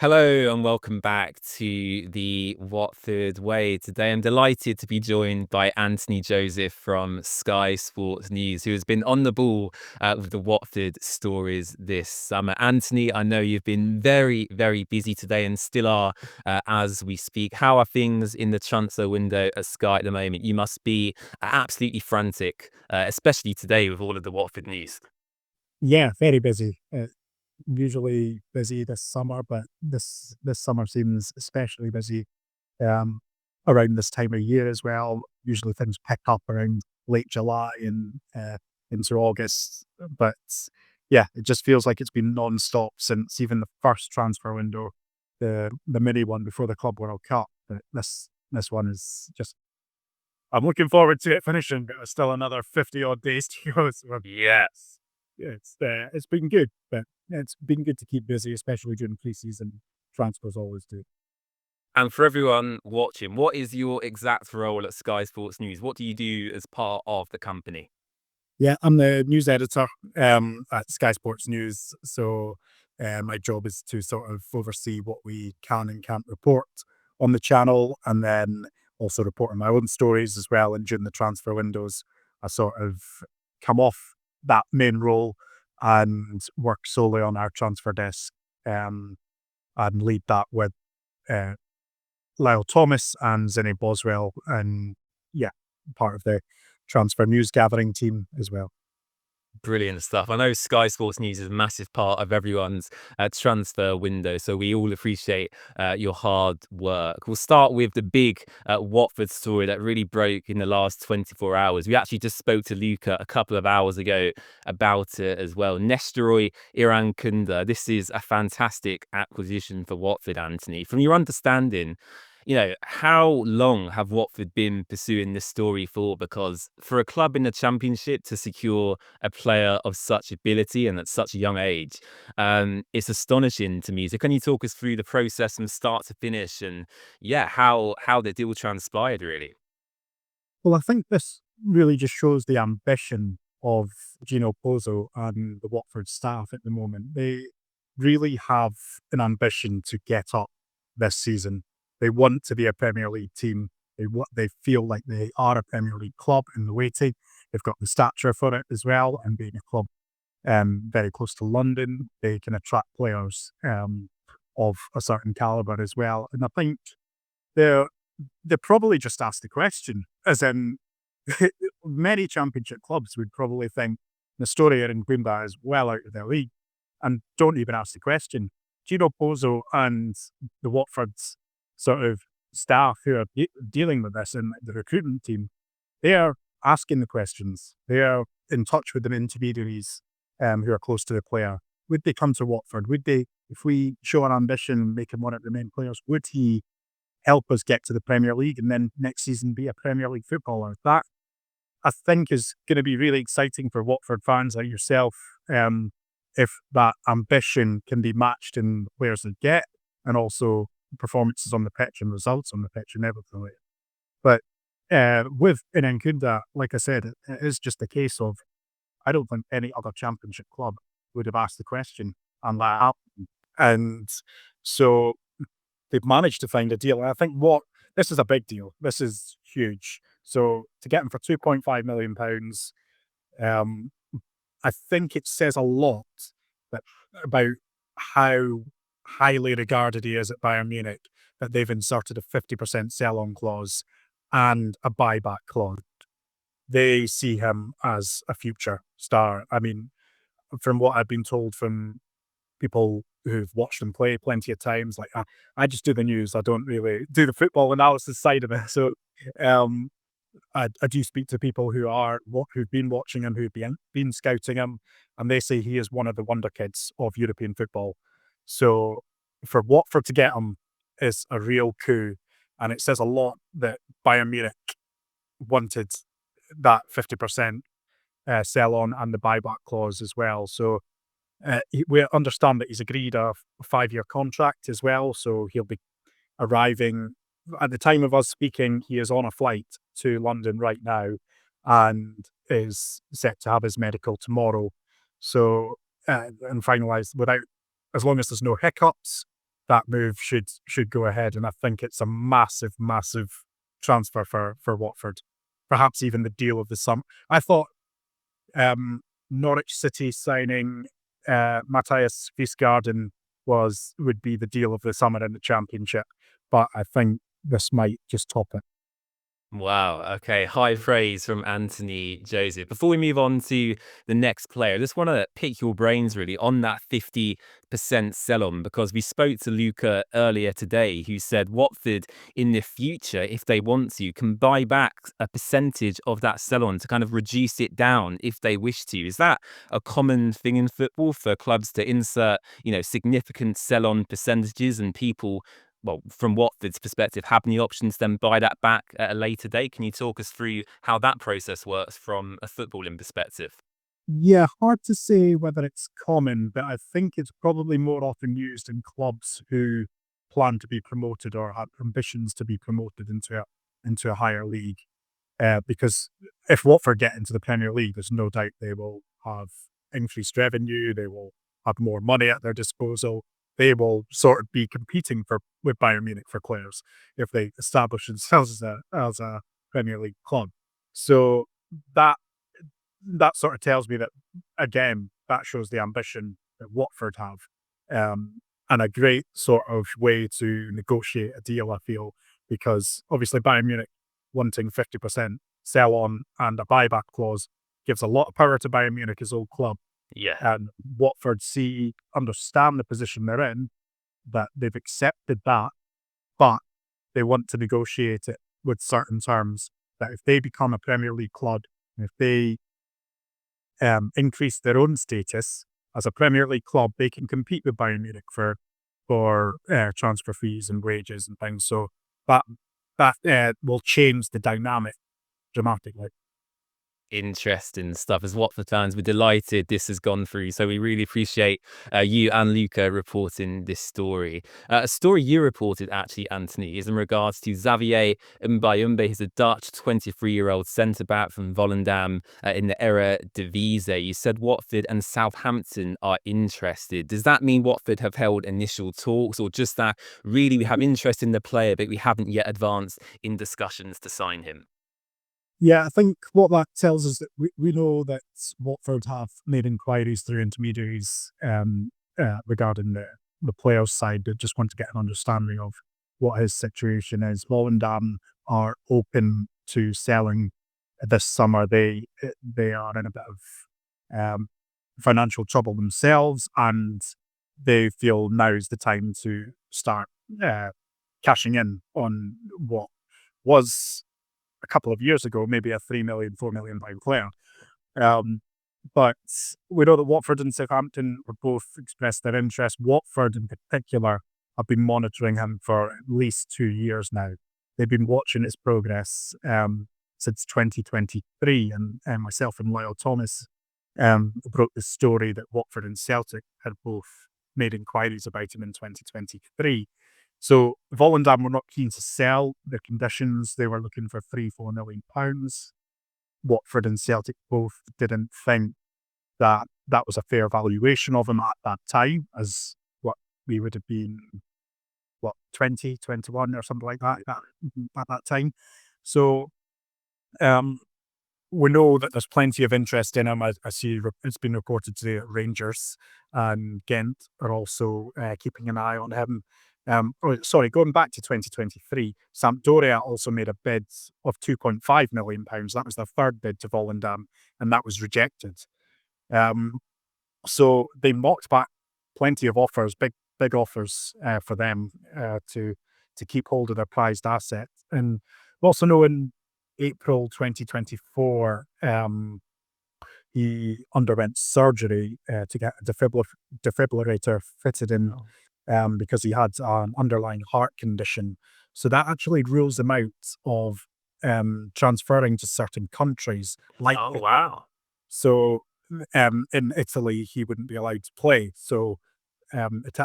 Hello and welcome back to the Watford Way. Today I'm delighted to be joined by Anthony Joseph from Sky Sports News, who has been on the ball with the Watford stories this summer. Anthony, I know you've been very, very busy today and still are as we speak. How are things in the transfer window at Sky at the moment? You must be absolutely frantic, especially today with all of the Watford news. Yeah, very busy. Usually busy this summer, but this summer seems especially busy um, around this time of year as well. Usually things pick up around late July and into August, but yeah, it just feels like it's been non-stop since even the first transfer window, the mini one before the Club World Cup. But this one is just. I'm looking forward to it finishing, but there's still another 50 odd days to go. So Yes. yeah, it's been good, but it's been good to keep busy, especially during preseason. Transfers always do. And for everyone watching, what is your exact role at Sky Sports News? What do you do as part of the company? Yeah, I'm the news editor at Sky Sports News. So my job is to sort of oversee what we can and can't report on the channel, and then also report on my own stories as well. And during the transfer windows, I sort of come off that main role and work solely on our transfer desk and lead that with uh, Lyle Thomas and Zinny Boswell, and yeah, part of the transfer news gathering team as well. Brilliant stuff. I know Sky Sports News is a massive part of everyone's transfer window, so we all appreciate your hard work. We'll start with the big Watford story that really broke in the last 24 hours. We actually just spoke to Luca a couple of hours ago about it as well. Nestoroi Irankunda. This is a fantastic acquisition for Watford, Anthony. From your understanding, how long have Watford been pursuing this story for? Because for a club in the Championship to secure a player of such ability and at such a young age, it's astonishing to me. So can you talk us through the process from start to finish and how the deal transpired really? Well, I think this really just shows the ambition of Gino Pozzo and the Watford staff at the moment. They really have an ambition to get up this season. They want to be a Premier League team. They feel like they are a Premier League club in the waiting. They've got the stature for it as well, and being a club very close to London, they can attract players of a certain caliber as well. And I think they're they probably just asked the question, as in many championship clubs would probably think Nestoria and Incunda is well out of their league and don't even ask the question. Gino Pozzo and the Watford's sort of staff who are dealing with this and the recruitment team, they are asking the questions. They are in touch with the intermediaries who are close to the player. Would they come to Watford? Would they, if we show an ambition and make him one of the main players, would he help us get to the Premier League and then next season be a Premier League footballer? That I think is going to be really exciting for Watford fans like yourself. If that ambition can be matched in the players they get and also performances on the pitch and results on the pitch and everything. But with Inankunda, like I said, it is just a case of I don't think any other championship club would have asked the question and that happened. And so they've managed to find a deal. And I think what this is a big deal. This is huge. So to get him for £2.5 million, um, I think it says a lot that about how highly regarded he is at Bayern Munich that they've inserted a 50% sell-on clause and a buyback clause. They see him as a future star. I mean, from what I've been told from people who've watched him play plenty of times. Like I just do the news. I don't really do the football analysis side of it. So um, I do speak to people who've been watching him, who've been scouting him, and they say he is one of the wonder kids of European football. So for Watford to get him is a real coup, and it says a lot that Bayern Munich wanted that 50% sell on and the buyback clause as well. So we understand that he's agreed a 5-year contract as well, so he'll be arriving at the time of us speaking. He is on a flight to London right now and is set to have his medical tomorrow. So and finalised without, as long as there's no hiccups. that move should go ahead. And I think it's a massive, massive transfer for Watford. Perhaps even the deal of the summer. I thought Norwich City signing Matthias Wiesgarden would be the deal of the summer in the Championship, but I think this might just top it. Wow. Okay. High praise from Anthony Joseph. Before we move on to the next player, I just want to pick your brains really on that 50% sell on, because we spoke to Luca earlier today, who said Watford in the future, if they want to, can buy back a percentage of that sell on to kind of reduce it down if they wish to. Is that a common thing in football for clubs to insert, significant sell on percentages, and people, well, from Watford's perspective, have any options to then buy that back at a later date? Can you talk us through how that process works from a footballing perspective? Yeah, hard to say whether it's common, but I think it's probably more often used in clubs who plan to be promoted or have ambitions to be promoted into a higher league. Because if Watford get into the Premier League, there's no doubt they will have increased revenue. They will have more money at their disposal. They will sort of be competing with Bayern Munich for players if they establish themselves as a Premier League club. So that that sort of tells me that, again, that shows the ambition that Watford have, and a great sort of way to negotiate a deal, I feel, because obviously Bayern Munich wanting 50% sell on and a buyback clause gives a lot of power to Bayern Munich, his old club. Yeah. And Watford understand the position they're in, that they've accepted that, but they want to negotiate it with certain terms, that if they become a Premier League club, if they increase their own status as a Premier League club, they can compete with Bayern Munich for transfer fees and wages and things. So that will change the dynamic dramatically. Interesting stuff. As Watford fans, we're delighted this has gone through. So we really appreciate you and Luca reporting this story. A story you reported, actually, Anthony, is in regards to Xavier Mbayumbe. He's a Dutch 23-year-old centre-back from Volendam in the Eredivisie. You said Watford and Southampton are interested. Does that mean Watford have held initial talks, or just that really we have interest in the player, but we haven't yet advanced in discussions to sign him? Yeah, I think what that tells us that we know that Watford have made inquiries through intermediaries regarding the player's side. They just want to get an understanding of what his situation is. Volendam are open to selling this summer. They are in a bit of financial trouble themselves, and they feel now is the time to start cashing in on what was a couple of years ago, maybe a 3 million, £4 million player. But we know that Watford and Southampton were both expressed their interest. Watford, in particular, have been monitoring him for at least 2 years now. They've been watching his progress since 2023, and myself and Lyle Thomas broke the story that Watford and Celtic had both made inquiries about him in 2023. So Volendam were not keen to sell. Their conditions, they were looking for £3-4 million. Watford and Celtic both didn't think that that was a fair valuation of him at that time, as what we would have been, 20, 21 or something like that at that time. So we know that there's plenty of interest in him. I see it's been reported today that Rangers and Ghent are also keeping an eye on him. Going back to 2023, Sampdoria also made a bid of £2.5 million. That was their third bid to Volendam, and that was rejected. So they mocked back plenty of offers, big offers for them to keep hold of their prized asset. And we also know in April 2024, he underwent surgery to get a defibrillator fitted in because he had an underlying heart condition. So that actually rules him out of transferring to certain countries. Oh, wow. So in Italy, he wouldn't be allowed to play. So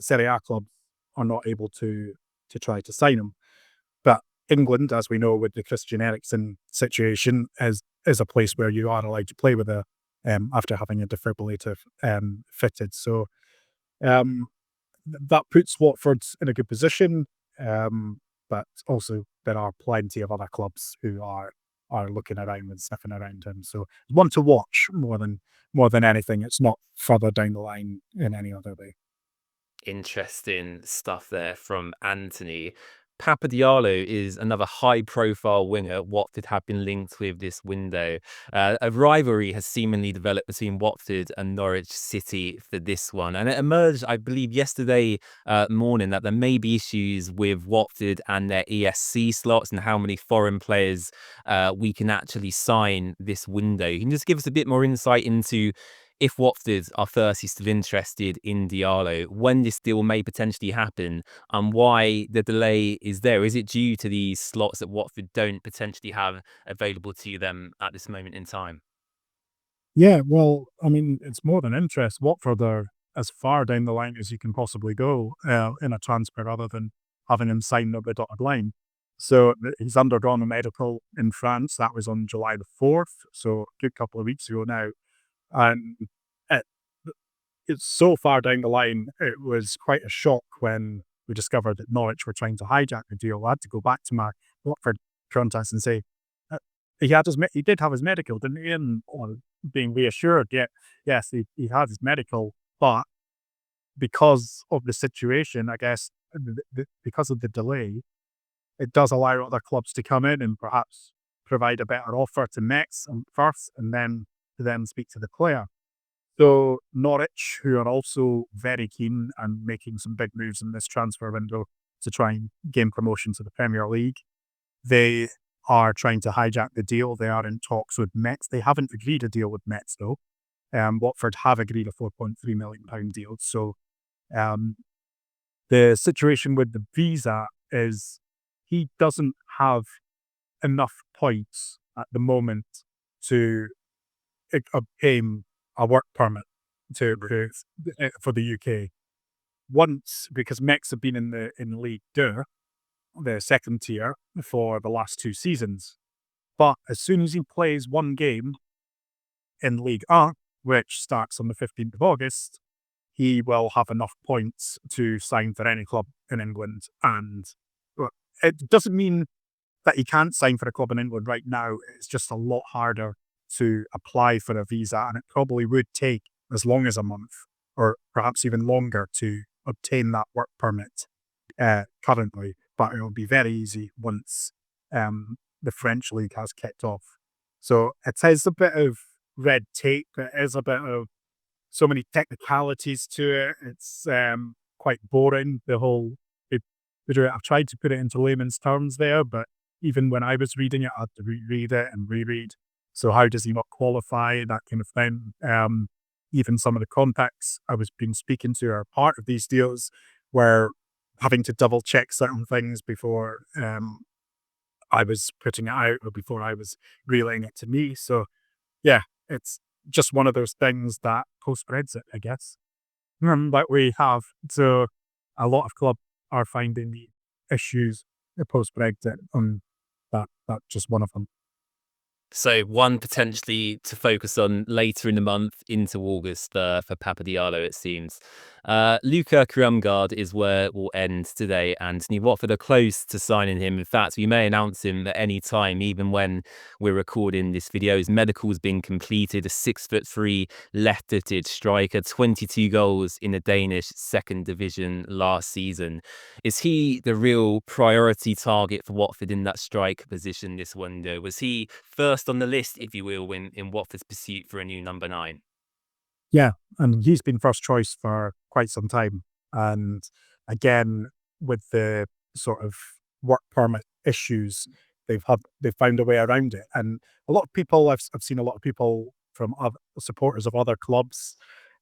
Serie A clubs are not able to try to sign him. But England, as we know, with the Christian Eriksen situation, is a place where you are allowed to play with after having a defibrillator fitted. So that puts Watford in a good position. But also there are plenty of other clubs who are looking around and sniffing around him. So one to watch more than anything. It's not further down the line in any other way. Interesting stuff there from Anthony. Papa Diallo is another high-profile winger Watford have been linked with this window. A rivalry has seemingly developed between Watford and Norwich City for this one, and it emerged, I believe, yesterday morning that there may be issues with Watford and their ESC slots and how many foreign players we can actually sign this window. You can just give us a bit more insight into if Watford are firstly still interested in Diallo, when this deal may potentially happen, and why the delay is there. Is it due to these slots that Watford don't potentially have available to them at this moment in time? Yeah, well, I mean, it's more than interest. Watford are as far down the line as you can possibly go in a transfer, other than having him sign over the dotted line. So he's undergone a medical in France. That was on July the 4th, so a good couple of weeks ago now. And it, it's so far down the line, it was quite a shock when we discovered that Norwich were trying to hijack the deal. I had to go back to my Watford contacts and say, uh, he did have his medical, didn't he? And being reassured, yeah, yes, he had his medical, but because of the situation, I guess, because of the delay, it does allow other clubs to come in and perhaps provide a better offer to Metz first, and then to then speak to the player. So Norwich, who are also very keen and making some big moves in this transfer window to try and gain promotion to the Premier League, they are trying to hijack the deal. They are in talks with Metz. They haven't agreed a deal with Metz though. Watford have agreed a £4.3 million deal. So um, the situation with the visa is he doesn't have enough points at the moment to obtain a work permit for the UK. Once, because Mex have been in League Two, the second tier, for the last 2 seasons. But as soon as he plays one game in League A, which starts on the 15th of August, he will have enough points to sign for any club in England. And well, it doesn't mean that he can't sign for a club in England right now. It's just a lot harder to apply for a visa, and it probably would take as long as a month or perhaps even longer to obtain that work permit currently. But it will be very easy once the French league has kicked off. So it is a bit of red tape. It is a bit of so many technicalities to it. It's quite boring. The whole I've tried to put it into layman's terms there, but even when I was reading it, I had to reread it and reread. So how does he not qualify? That kind of thing. Even some of the contacts I was been speaking to are part of these deals, where having to double check certain things before I was putting it out or before I was relaying it to me. So yeah, it's just one of those things that post Brexit, I guess, that we have. So a lot of clubs are finding the issues post Brexit, and that's just one of them. So one potentially to focus on later in the month into August for Papa Diallo, it seems. Luca Kamgard is where we'll end today, and Watford are close to signing him. In fact, we may announce him at any time, even when we're recording this video. His medical's been completed. A 6'3" left-footed striker, 22 goals in the Danish second division last season. Is he the real priority target for Watford in that striker position this window? Was he first on the list, if you will, in Watford's pursuit for a new number 9? Yeah, and he's been first choice for quite some time. And again, with the sort of work permit issues, they've found a way around it. And a lot of people, I've seen a lot of people from other supporters of other clubs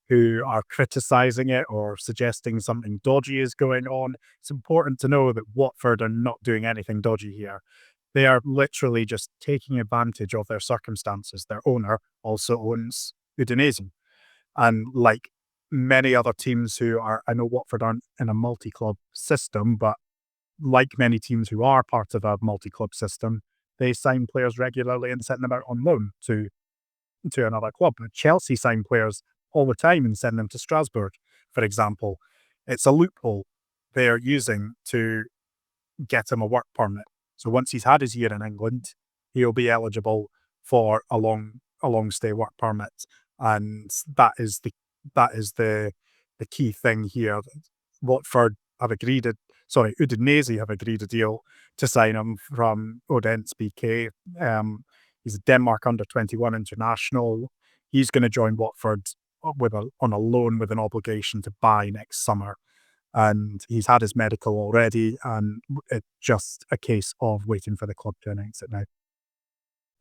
who are criticizing it or suggesting something dodgy is going on. It's important to know that Watford are not doing anything dodgy here. They are literally just taking advantage of their circumstances. Their owner also owns Udinese. And like many other teams who are, I know Watford aren't in a multi-club system, but like many teams who are part of a multi-club system, they sign players regularly and send them out on loan to another club. Chelsea sign players all the time and send them to Strasbourg, for example. It's a loophole they're using to get him a work permit. So once he's had his year in England, he'll be eligible for a long stay work permit, and that is the key thing here. Watford have agreed it. Sorry, Udinese have agreed a deal to sign him from Odense BK. He's a Denmark under-21 international. He's going to join Watford on a loan with an obligation to buy next summer, and he's had his medical already, and it's just a case of waiting for the club to announce it now.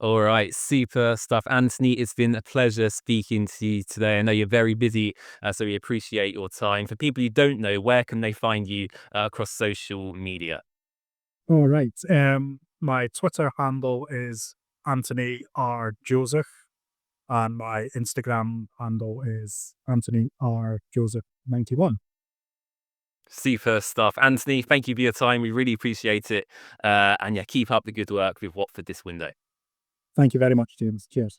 All right, super stuff. Anthony, it's been a pleasure speaking to you today. I know you're very busy, so we appreciate your time. For people who don't know, where can they find you across social media? All right. My Twitter handle is Anthony R. Joseph, and my Instagram handle is Anthony R. Joseph 91. Super stuff. Anthony, thank you for your time. We really appreciate it. And yeah, keep up the good work with Watford this window. Thank you very much, James. Cheers.